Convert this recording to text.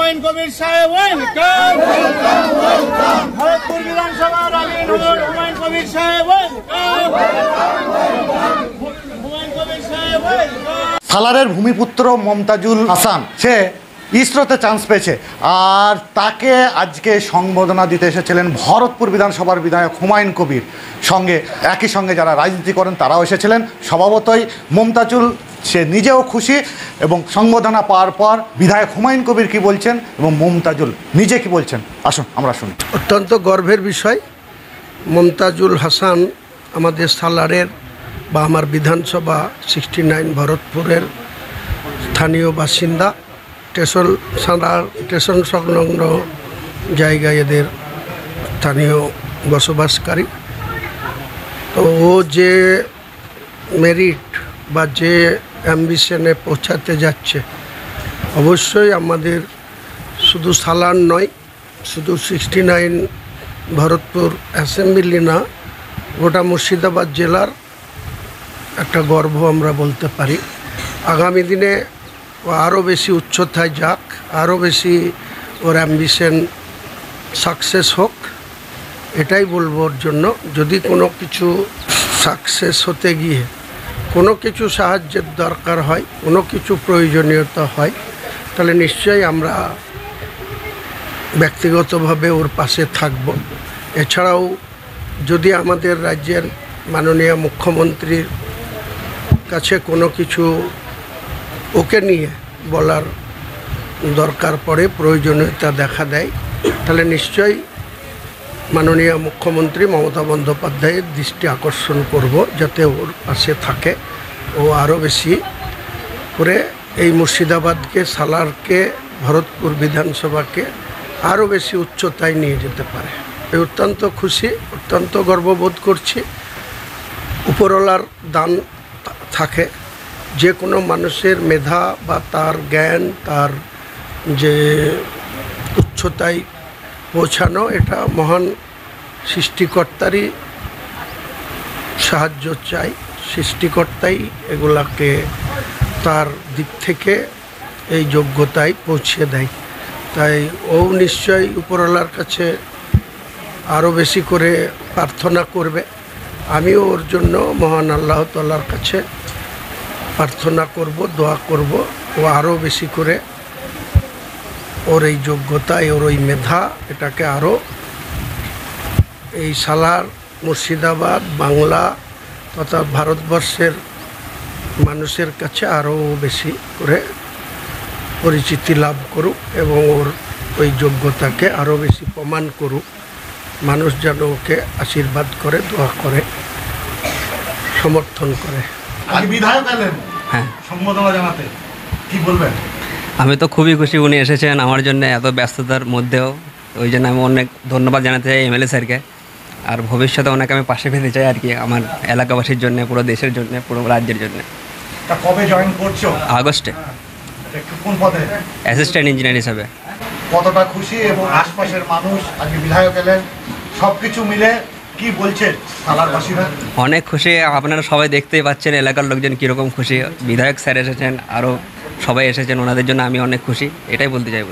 হুমায়ুন কবির সাহেব ওয়েলকাম। ভরতপুর বিধানসভার আমির হুমায়ুন কবির সাহেব ওয়েলকাম। হুমায়ুন কবির সাহেব ওয়েলকাম। সালারের ভূমিপুত্র মমতাজুল হাসান সে ইসরোতে চান্স পেয়েছে, আর তাকে আজকে সংবর্ধনা দিতে এসেছিলেন ভরতপুর বিধানসভার বিধায়ক হুমায়ুন কবির সঙ্গে একই সঙ্গে যারা রাজনীতি করেন তারাও এসেছিলেন। স্বভাবতই মমতাজুল সে নিজেও খুশি এবং সংবর্ধনা পাওয়ার পর বিধায়ক হুমায়ুন কবির কি বলছেন এবং মমতাজুল নিজে কি বলছেন আসুন আমরা শুনি। অত্যন্ত গর্বের বিষয়, মমতাজুল হাসান আমাদের সালারের বা আমার বিধানসভা 69 ভরতপুরের স্থানীয় বাসিন্দা। স্টেশন সংলগ্ন জায়গায় এদের স্থানীয় বসবাসকারী। তো ও যে মেরিট বা যে অ্যাম্বিশনে পৌঁছাতে যাচ্ছে, অবশ্যই আমাদের শুধু সালার নয়, শুধু 69 ভরতপুর অ্যাসেম্বলি না, গোটা মুর্শিদাবাদ জেলার একটা গর্ব আমরা বলতে পারি। আগামী দিনে ও আরও বেশি উচ্চতায় যাক, আরও বেশি ওর অ্যাম্বিশন সাকসেস হোক, এটাই বলবো ওর জন্য। যদি কোনো কিছু সাকসেস হতে গিয়ে কোনো কিছু সাহায্যের দরকার হয়, কোনো কিছু প্রয়োজনীয়তা হয়, তাহলে নিশ্চয়ই আমরা ব্যক্তিগতভাবে ওর পাশে থাকব। এছাড়াও যদি আমাদের রাজ্যের মাননীয় মুখ্যমন্ত্রীর কাছে কোনো কিছু ওকে নিয়ে বলার দরকার পড়ে, প্রয়োজনীয়তা দেখা দেয়, তাহলে নিশ্চয়ই মাননীয় মুখ্যমন্ত্রী মমতা বন্দ্যোপাধ্যায়ের দৃষ্টি আকর্ষণ করব, যাতে ওর পাশে থাকে ও আরও বেশি করে এই মুর্শিদাবাদকে, সালারকে, ভরতপুর বিধানসভাকে আরও বেশি উচ্চতায় নিয়ে যেতে পারে। অত্যন্ত খুশি, অত্যন্ত গর্ববোধ করছি। উপরওয়ালার দান থাকে, যে কোনো মানুষের মেধা বা তার জ্ঞান, তার যে উচ্চতায় পৌঁছানো, এটা মহান সৃষ্টিকর্তারই সাহায্য চাই। সৃষ্টিকর্তাই এগুলাকে তার দিক থেকে এই যোগ্যতায় পৌঁছে দেয়। তাই ও নিশ্চয়ই উপরওয়ালার কাছে আরও বেশি করে প্রার্থনা করবে। আমিও ওর জন্য মহান আল্লাহ তাআলার কাছে প্রার্থনা করব, দোয়া করব, ও আরও বেশি করে ওর এই যোগ্যতা, ওর ওই মেধা, এটাকে আরও এই সালার, মুর্শিদাবাদ, বাংলা তথা ভারতবর্ষের মানুষের কাছে আরও বেশি করে পরিচিতি লাভ করুক এবং ওর ওই যোগ্যতাকে আরও বেশি প্রমাণ করুক। মানুষ যেন ওকে আশীর্বাদ করে, দোয়া করে, সমর্থন করে। বিধায়ক এলেন হ্যাঁ সংবর্ধনা জানাতে, কি বলবেন? আমি তো খুবই খুশি উনি এসেছেন আমার জন্য এত ব্যস্ততার মধ্যেও। ওই জন্য আমি অনেক ধন্যবাদ জানাতে চাই এমএলএ স্যারকে। আর ভবিষ্যতে ওনাকে আমি পাশে পেতে চাই আর কি, আমার এলাকাবাসীর জন্য, পুরো দেশের জন্য, পুরো রাজ্যের জন্য। কবে জয়েন করছো? আগস্টে। কোন পদে? অ্যাসিস্ট্যান্ট ইঞ্জিনিয়ার হিসাবে। কতটা খুশি এবং আশপাশের মানুষ আজকে বিধায়ক এলেন, সব কিছু মিলে কি বলছেন সালারবাসীরা? অনেক খুশি, আপনারা সবাই দেখতেই পাচ্ছেন এলাকার লোকজন কীরকম খুশি। বিধায়ক স্যার এসেছেন, আরও সবাই এসেছেন, ওনাদের জন্য আমি অনেক খুশি, এটাই বলতে চাইব।